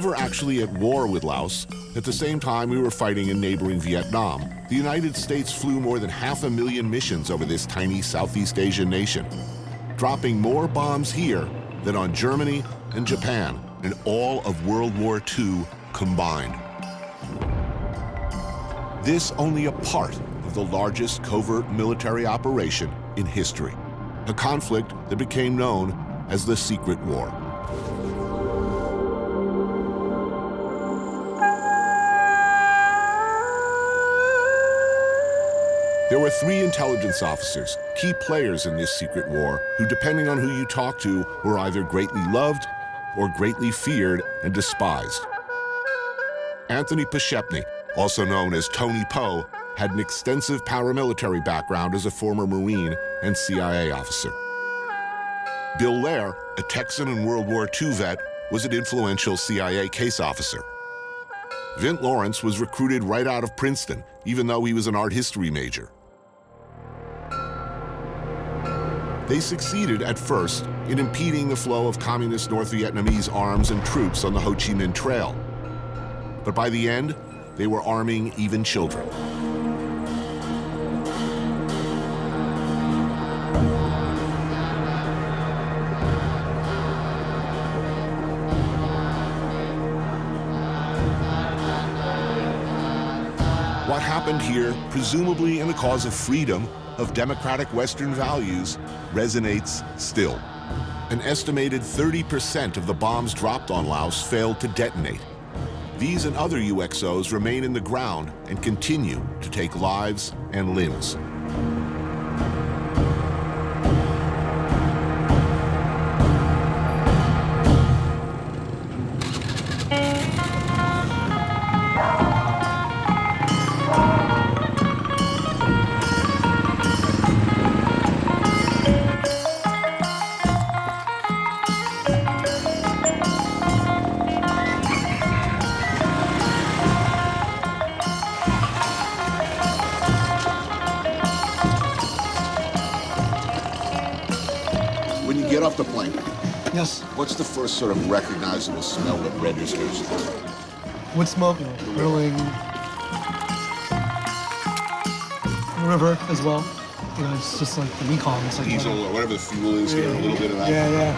never actually at war with Laos. At the same time we were fighting in neighboring Vietnam, the United States flew more than 500,000 missions over this tiny Southeast Asian nation, dropping more bombs here than on Germany and Japan in all of World War II combined. This only a part of the largest covert military operation in history, a conflict that became known as the Secret War. There were 3 intelligence officers, key players in this secret war, who, depending on who you talked to, were either greatly loved or greatly feared and despised. Anthony Bourdain, also known as Tony Poe, had an extensive paramilitary background as a former Marine and CIA officer. Bill Lair, a Texan and World War II vet, was an influential CIA case officer. Vint Lawrence was recruited right out of Princeton, even though he was an art history major. They succeeded at first in impeding the flow of communist North Vietnamese arms and troops on the Ho Chi Minh Trail. But by the end, they were arming even children. What happened here, presumably in the cause of freedom, of democratic Western values, resonates still. An estimated 30% of the bombs dropped on Laos failed to detonate. These and other UXOs remain in the ground and continue to take lives and limbs. Get off the plane. Yes. What's the first sort of recognizable smell that registers? Wood smoke, grilling, river as well. You know, it's just like the recon. It's like diesel or whatever the fuel is here, a little bit of that. Yeah.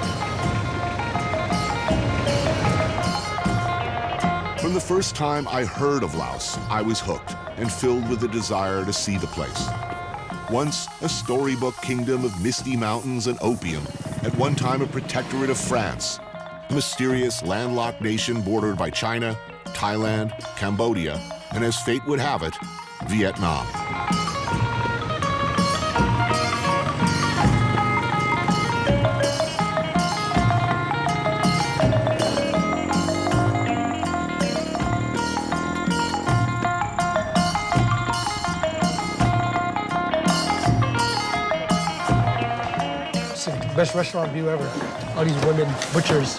From the first time I heard of Laos, I was hooked and filled with a desire to see the place. Once a storybook kingdom of misty mountains and opium, at one time a protectorate of France, a mysterious landlocked nation bordered by China, Thailand, Cambodia, and as fate would have it, Vietnam. Best restaurant view ever. All these women butchers.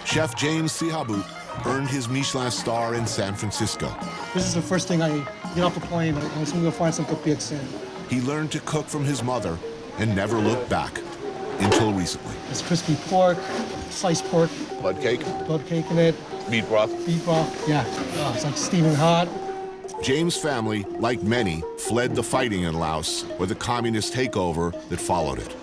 Chef James Sihabut earned his Michelin star in San Francisco. This is the first thing I get off the plane. I'm just gonna go find some copics in. He learned to cook from his mother and never looked back until recently. It's crispy pork, sliced pork. Blood cake? Blood cake in it. Beef broth? Beef broth, yeah. Oh, it's like steaming hot. James' family, like many, fled the fighting in Laos or the communist takeover that followed it.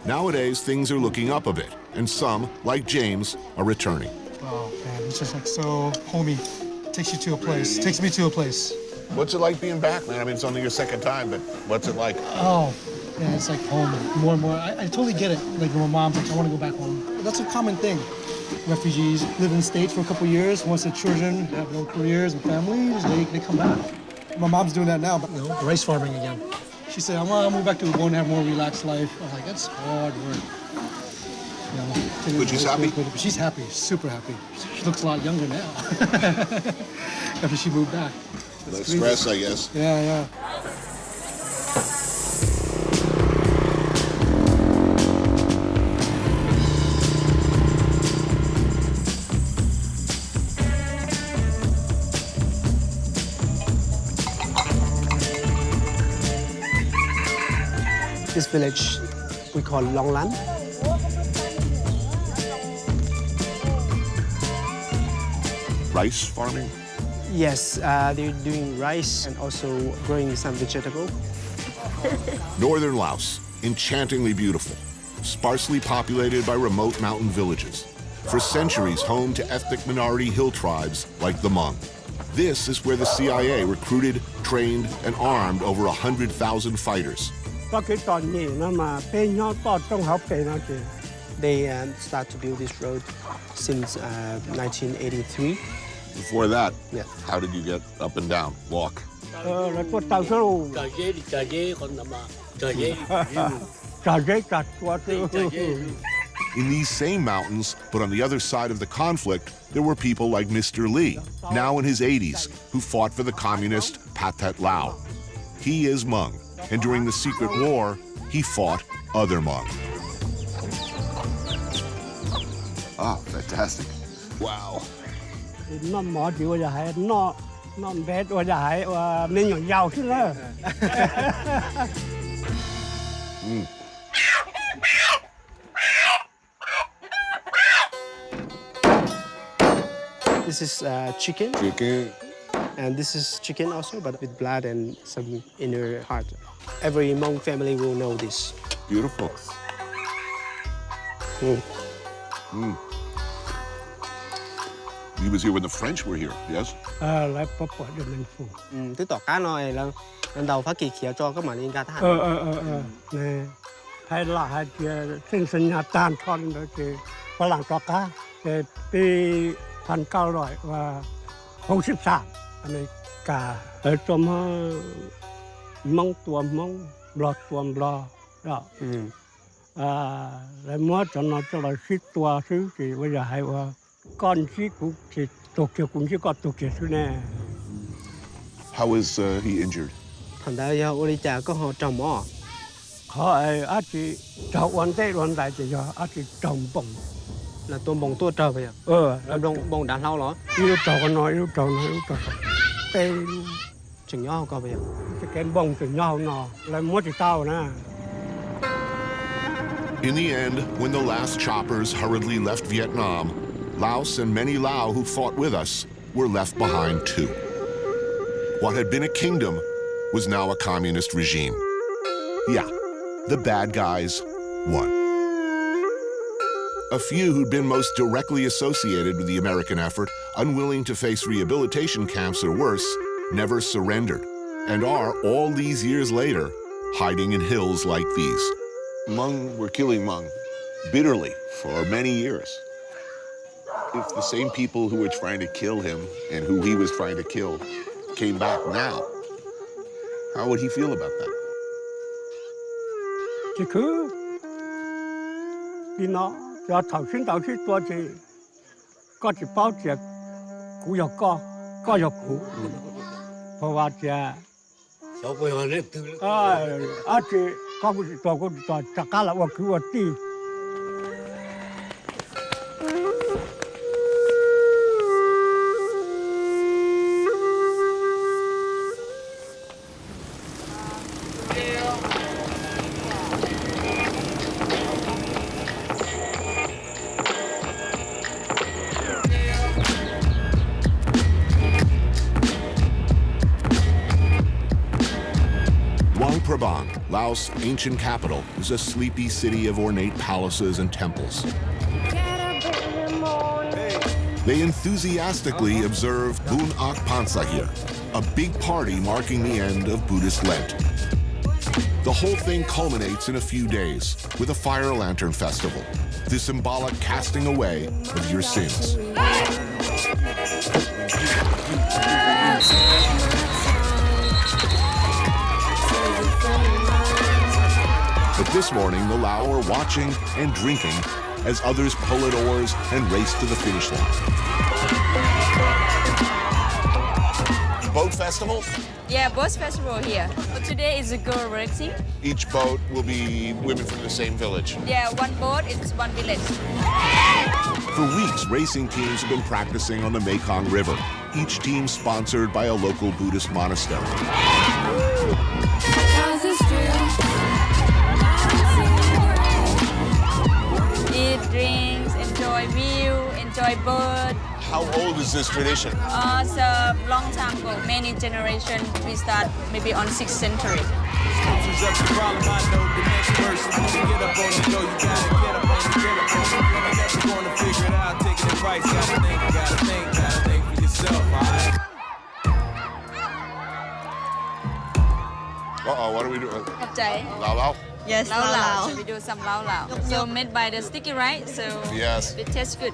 Nowadays, things are looking up a bit, and some, like James, are returning. Oh, man, it's just like so homey. Takes you to a place, takes me to a place. What's it like being back, man? I mean, it's only your second time, but what's it like? Oh, yeah, it's like home more and more. I totally get it. Like when my mom's like, I want to go back home. That's a common thing. Refugees live in the States for a couple of years. Once their children have their own careers and families, they come back. My mom's doing that now, but you know, rice farming again. She said, I want to move back to Gabon and have a more relaxed life. I was like, that's hard work. You know, but she's happy? She's happy, super happy. She looks a lot younger now after she moved back. Less stress, I guess. Yeah. This village we call Long Lan. rice farming? Yes, they're doing rice and also growing some vegetable. Northern Laos, enchantingly beautiful, sparsely populated by remote mountain villages. For centuries home to ethnic minority hill tribes like the Hmong. This is where the CIA recruited, trained, and armed over 100,000 fighters. They start to build this road since 1983. Before that, Yeah. how did you get up and down, walk? In these same mountains, but on the other side of the conflict, there were people like Mr. Lee, now in his 80s, who fought for the communist Pathet Lao. He is Hmong, and during the secret war, he fought other Hmong. Ah, fantastic. Wow. This is chicken, Chicken. and this is chicken also, but with blood and some inner heart. Every Hmong family will know this. Beautiful. He was here when the French were here, yes? Tức tỏ cá nói là lần đầu phát kỳ khía cho các bạn in ca thang. Nè, hay là hai kia sinh sinh nhà tàn con đó thìฝรั่งcho cá thì ปี1963อเมริกาตัวมองตัวมองบลอตัวบลอđó rồi mỗi tuần nó cho là shipตัวซื้อที่ว่าจะให้ว่าก้อนที่กูที่ตกเกี่ยวกูที่ก็ตกเกี่ยวซื้อแน่ How was he injured? Thành ra do Uli cha có họ trồng mỏ. họ ở chỉ trồng vấn đề thì do ở chỉ trồng bông Là tôm bông tua trầu vậy à? Là bông đàn lâu đó. yêu trồng yêu trồng cây Chừng nhỏ có vậy à? cái bông từ nhau nó là mỗi chỉ tao nè. In the end, when the last choppers hurriedly left Vietnam, Laos and many Lao who fought with us were left behind too. What had been a kingdom was now a communist regime. Yeah, the bad guys won. A few who'd been most directly associated with the American effort, unwilling to face rehabilitation camps or worse, never surrendered, and are, all these years later, hiding in hills like these. Hmong were killing Hmong bitterly for many years. If the same people who were trying to kill him and who he was trying to kill came back now, how would he feel about that? Chỉ cứ đi nó cho thảo sinh tua thì có chỉ bao giờ cũ giờ có giờ cũ,เพราะว่าจะอาจจะก็ตัวจักรละว่าคือว่าตี Laos' ancient capital is a sleepy city of ornate palaces and temples. They enthusiastically observe Bun Ak Pansa here, a big party marking the end of Buddhist Lent. The whole thing culminates in a few days with a fire lantern festival, the symbolic casting away of your sins. But this morning, the Lao are watching and drinking as others pull at oars and race to the finish line. Boat festival? Yeah, boat festival here. But today is a girl racing. Each boat will be women from the same village. Yeah, one boat is one village. For weeks, racing teams have been practicing on the Mekong River, each team sponsored by a local Buddhist monastery. Eat, drinks, enjoy enjoy view, enjoy bird. How old is this tradition? It's a long time ago, many generations. We start maybe on 6th century. Uh-oh, what are we doing? Hấp cháy. Lao Lao? Yes, Lao lao lao. lao. So we do some lao lao. So made by the sticky rice, so Yes. it tastes good.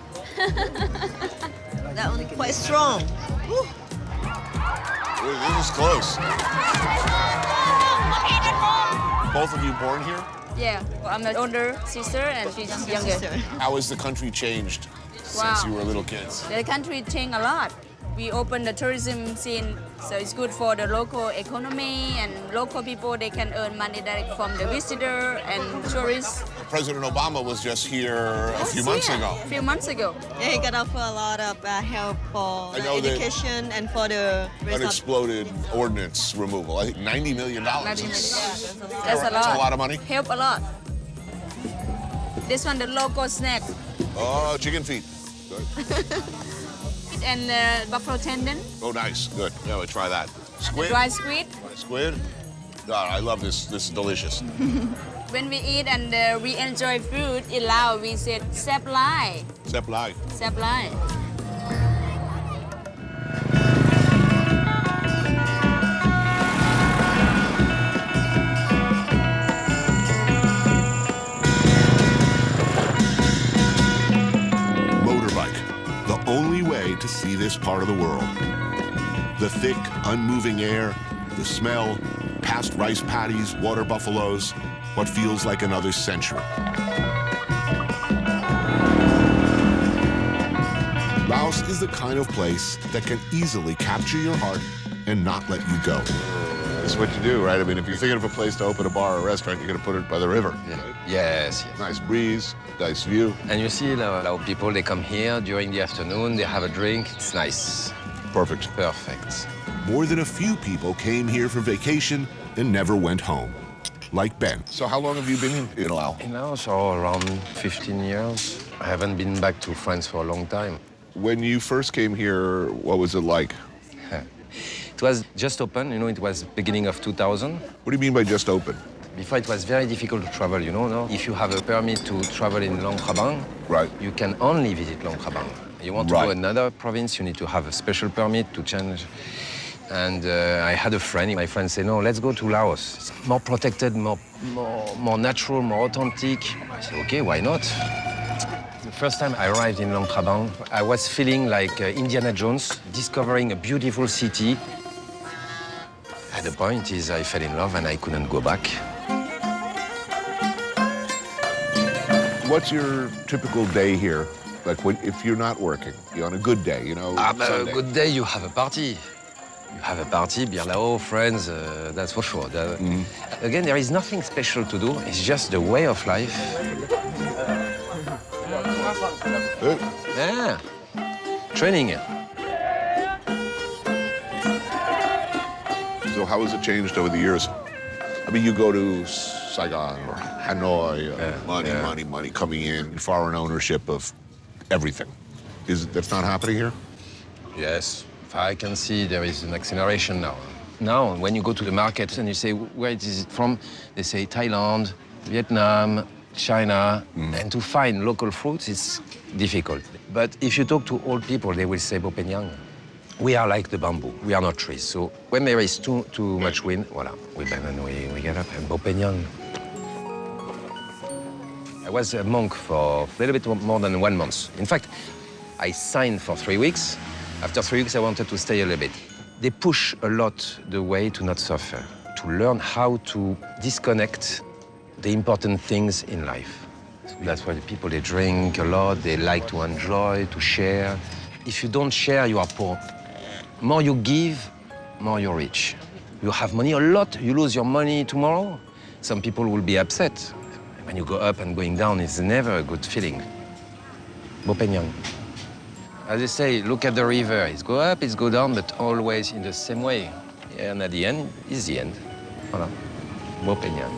That one quite strong. Woo. This is close. Both of you born here? Yeah, I'm the older sister and she's younger. Sister. How has the country changed since you were little kids? The country changed a lot. We opened the tourism scene, so it's good for the local economy and local people. They can earn money direct from the visitor and tourists. President Obama was just here a few months ago. A few months ago. Yeah, he got offer a lot of help for I the know that- education and for the Unexploded ordnance removal. I think $90 million. That's a lot. That's a lot of money. Help a lot. This one, the local snack. Oh, chicken feet. Good. And buffalo tendon, Oh, nice. Good. Yeah, we'll try that. Squid? dry squid. Squid? God, I love this. This is delicious. When we eat and we enjoy food in Laos, we said sep lai. Sep lai. Sep lai. Motorbike. The only way to see this part of the world. The thick, unmoving air, the smell, past rice paddies, water buffaloes, what feels like another century. Laos is the kind of place that can easily capture your heart and not let you go. That's what you do, right? I mean, if you're thinking of a place to open a bar or a restaurant, you're going to put it by the river. Yeah. Yes, yes. Nice breeze, nice view. And you see Lao people, they come here during the afternoon, they have a drink, it's nice. Perfect. Perfect. More than a few people came here for vacation and never went home, like Ben. So how long have you been in Laos? In Laos, around 15 years. I haven't been back to France for a long time. When you first came here, what was it like? It was just open, you know, it was beginning of 2000. What do you mean by just open? Before it was very difficult to travel, you know, no? If you have a permit to travel in Luang Prabang, Right. you can only visit Luang Prabang. You want to Right. go another province, you need to have a special permit to change. And I had a friend, my friend said, no, let's go to Laos. It's more protected, more natural, more authentic. I said, okay, why not? The first time I arrived in Luang Prabang, I was feeling like Indiana Jones, discovering a beautiful city. At the point is I fell in love and I couldn't go back. What's your typical day here? Like if you're not working, you're on a good day, you know, But a Sunday. good day, you have a party. You have a party, beer Lao, friends, that's for sure. Again, there is nothing special to do. It's just the way of life. Hey, Yeah. Training. So how has it changed over the years? I mean, you go to Saigon or Hanoi, money coming in, foreign ownership of everything. That's not happening here? Yes. I can see there is an acceleration now. Now, when you go to the market and you say, where is it from? They say Thailand, Vietnam, China. And to find local fruits is difficult. But if you talk to old people, they will say Bopenyang. We are like the bamboo. We are not trees. So when there is too much wind, voila, we bend and we get up. And Bopenyang. I was a monk for a little bit more than 1 month. In fact, I signed for 3 weeks. After 3 weeks, I wanted to stay a little bit. They push a lot the way to not suffer, to learn how to disconnect the important things in life. That's why the people, they drink a lot, they like to enjoy, to share. If you don't share, you are poor. More you give, more you're rich. You have money a lot, you lose your money tomorrow, some people will be upset. When you go up and going down, it's never a good feeling. Bopenyang. As they say, look at the river. It's go up, it's go down, but always in the same way. And at the end, is the end. Voilà. Bopenyang.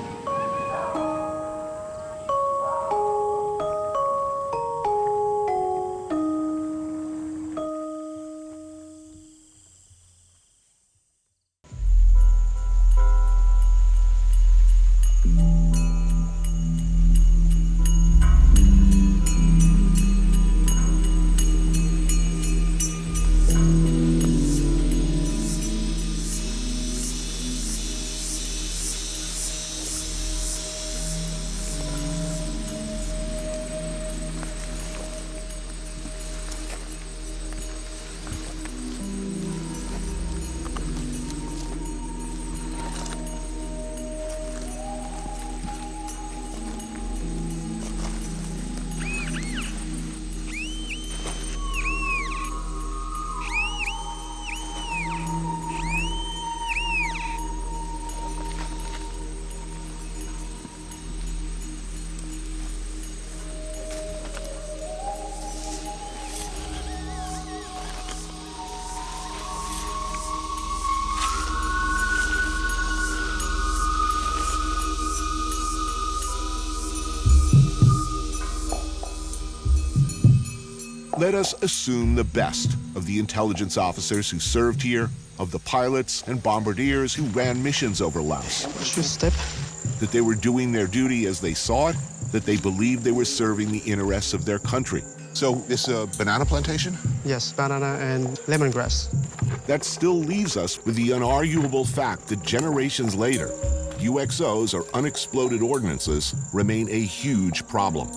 Let us assume the best of the intelligence officers who served here, of the pilots and bombardiers who ran missions over Laos. Step. That they were doing their duty as they saw it, that they believed they were serving the interests of their country. So this is a banana plantation? Yes, banana and lemongrass. That still leaves us with the unarguable fact that generations later, UXOs, or unexploded ordnances, remain a huge problem.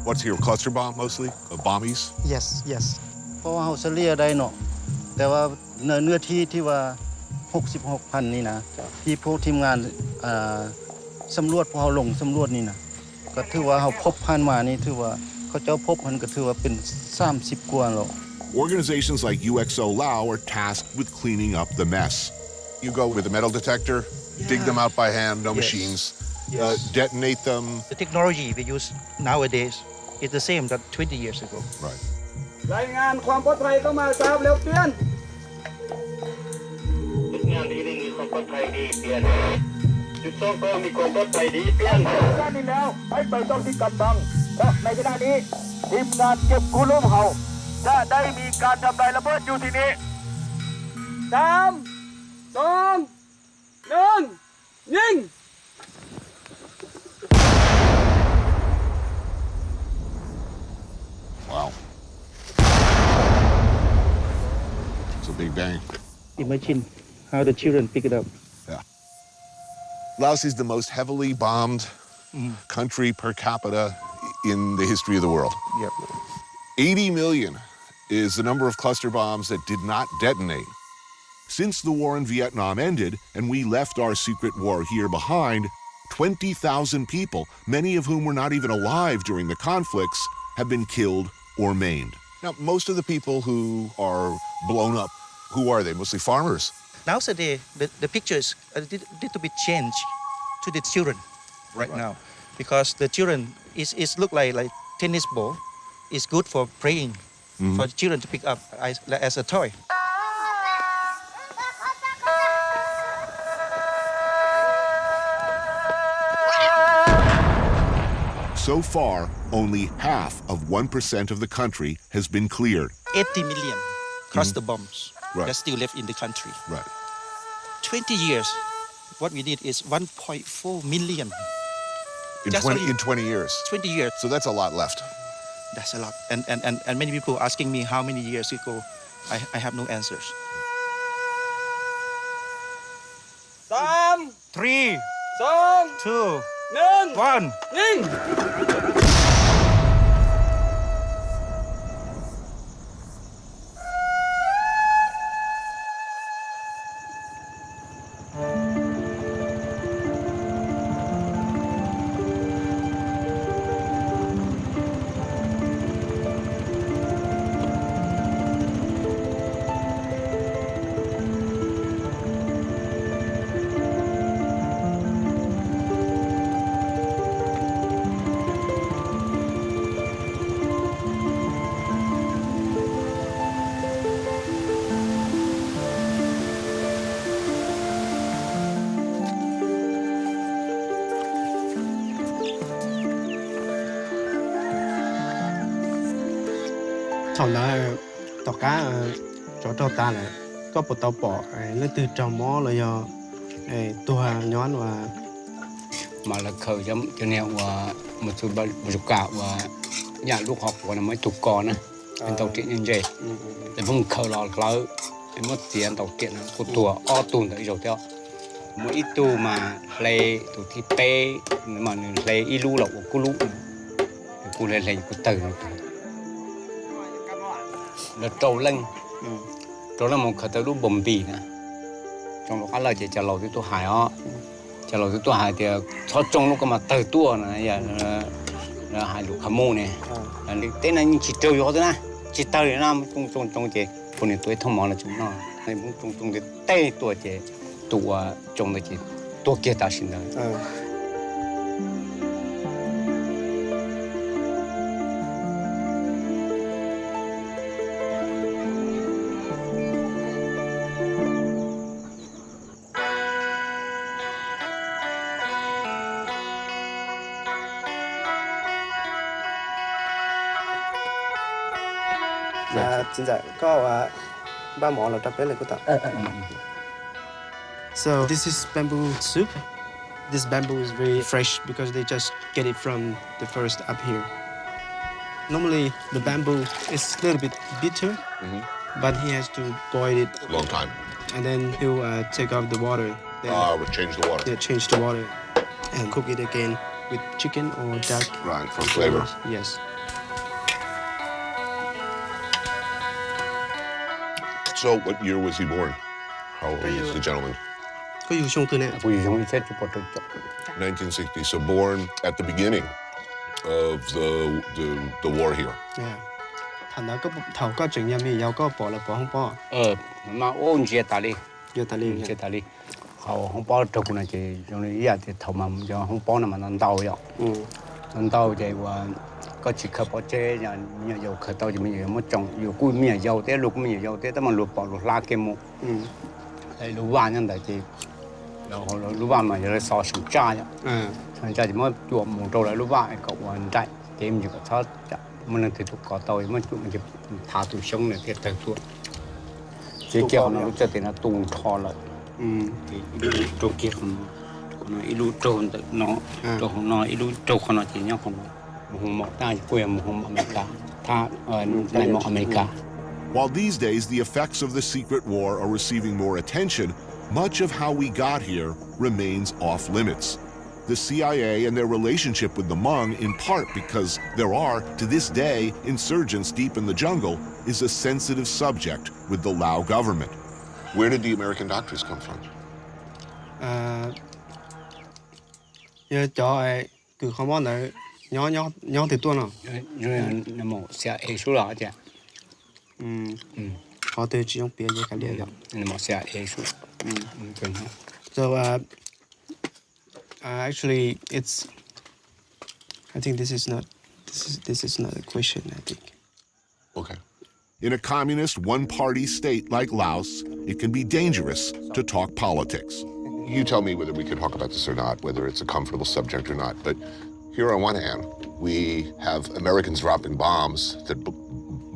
What's here, cluster bomb mostly? Bombies? Yes, yes. เพราะว่าเขาเฉลี่ยได้เนาะแต่ว่าเนื้อที่ที่ว่า 66,000 นี่นะที่พวกทีมงานสำรวจพอเขาลงสำรวจนี่นะก็ถือว่าเขาพบผ่านมานี่ถือว่าเขาเจ้าพบมันก็ถือว่าเป็น 30 กว่าแล้ว Organizations like UXO Lao are tasked with cleaning up the mess. You go with a metal detector, dig them out by hand, no machines, detonate them. The technology we use nowadays is the same that 20 years ago. Right. รายงานความปลอดภัยเข้ามาทราบเร็วเปลี่ยน งานที่นี่มีความปลอดภัยดีเปลี่ยนจุดสองก็มีความปลอดภัยดีเปลี่ยนด้านนี้แล้วให้ไปต้องที่กำบังเพราะในขณะนี้ทีมงานเก็บกู้ร่มเขาจะได้มีการทำลายระเบิดอยู่ที่นี้ 3 2 1 ยิง Wow. It's a big bang. Imagine how the children pick it up. Yeah. Laos is the most heavily bombed country per capita in the history of the world. Yep. 80 million is the number of cluster bombs that did not detonate. Since the war in Vietnam ended and we left our secret war here behind, 20,000 people, many of whom were not even alive during the conflicts, have been killed or maimed. Now, most of the people who are blown up, who are they? Mostly farmers. Nowadays, the pictures a little bit changed to the children right now because the children is look like tennis ball. It's good for playing for the children to pick up as a toy. So far, only half of 1% of the country has been cleared. 80 million cluster bombs Right. that still left in the country. Right. 20 years, what we need is 1.4 million. In Just 20, only- in 20 years. 20 years, So that's a lot left. that's a lot. And many people asking me how many years ago. I have no answers. 3 3, 2 2, 1 1. ยิง Sau đó tàu cá chỗ tàu ta là có một tàu bỏ lên từ trong mó là do tua nhón và mà là khởi cho nèo và một số bậc cả và nhà lúc học của nó mới tụt cò nè anh tàu chuyện như vậy để vùng khởi lò lỡ em mất tiền tàu kiện của tua o tùn tại rồi theo mỗi ít tu mà lê tụi thi pe mà lê ilu lộc của lũ của lê của từ là trâu lưng trâu là một khởi tới lúc bầm bì nè trong lúc là chỉ trả lời cái tôi hài ó trả lời cái tôi hài thì cho trong lúc mà từ tua này giờ là hài lục hàm mô này là tên này chỉ trâu gió thôi na chỉ tao để nam trong chị phụ nữ tuổi thông mòn là chúng nó này muốn trong cái tê tuổi chị tuổi trong cái chị tuổi kia ta xin đấy chính xác có ba món là đặc biệt là của ta. So this is bamboo soup. This bamboo is very fresh because they just get it from the forest up here. Normally the bamboo is a little bit bitter, but he has to boil it Long time. and then he'll take off the water. Then Change the water. change the water and cook it again with chicken or duck. Right, for flavor. Yes. So what year was he born? How old is the gentleman? Có dùng sông từ nè. 不用一些就不得着。 1960, so born at the beginning of the war here. Yeah. Thành đó có thầu có chừng nhâm thì giàu có bỏ là bỏ không bỏ. mà ôn chế ta đi. Vô ta liền. chế ta đi. Họ không bỏ trâu này chỉ trong này giờ thì thầu mà cho không bỏ mà nó đau vậy. Nó đau vậy và có chỉ khởi bỏ chế nhà dầu khởi đau thì mình mới trồng dầu cùi mình dầu té lục mình dầu téแต่มัน lục bỏ lục lá cái mu. Lục vàng nhân đại chỉ. Lục vàng mà giờ sao sủng cha vậy. Sủng cha thì mới chuột một trâu lại lục vàng cậu hoàn chạy tìm gì có thoát. Mình thì tụi có tàu mình tụi mình thả tụi sống này thì tới tụi chỉ kéo nó cho tiền nó tung thò lại thì trâu kia không nó ilu trâu nó trâu nó ilu trâu không nó chỉ nhau không một ta quê một America tha này một America. While these days the effects of the secret war are receiving more attention, much of how we got here remains off limits. The CIA and their relationship with the Hmong, in part because there are, to this day, insurgents deep in the jungle, is a sensitive subject with the Lao government. Where did the American doctors come from? Giờ cho cứ không món nữa nhỏ từ tuần nào. Rồi nó một xe ấy số là chứ. Họ từ chỉ trong bia với cả liền. Nó một xe ấy số. So actually, I think this is not a question, I think. Okay. In a communist, one-party state like Laos, it can be dangerous to talk politics. You tell me whether we can talk about this or not, whether it's a comfortable subject or not. But here on one hand, we have Americans dropping bombs that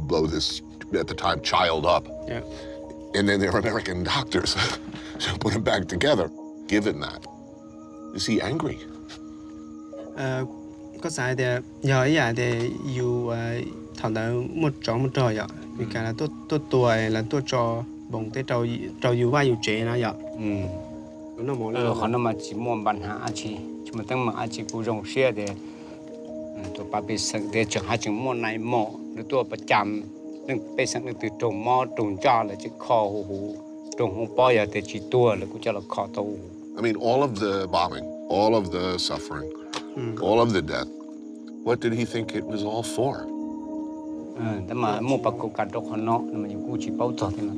blow this, at the time, child up. Yeah. And then there are American doctors who put him back together. Given that, is he angry? Có sai thì giờ thì you thằng đó một trò vậy, vì cả là tôi tuổi là tôi cho bồng tới trò you vai you chế nó vậy. Nó một là họ nó mà chỉ muốn bàn hạ chỉ mà tăng mà chỉ cũng rong xe để tôi bà bị sang để chẳng hạn chẳng muốn này mỏ để tôi bà chạm nên bị sang từ trồng mỏ trồng cha là chỉ kho hủ trồng không bao giờ để chỉ tua là cũng cho là kho tàu. I mean, all of the bombing, all of the suffering, all of the death, what did he think it was all for? Mà mua bạc cổ cả trâu họ nó mà những cú chỉ bao giờ thì nó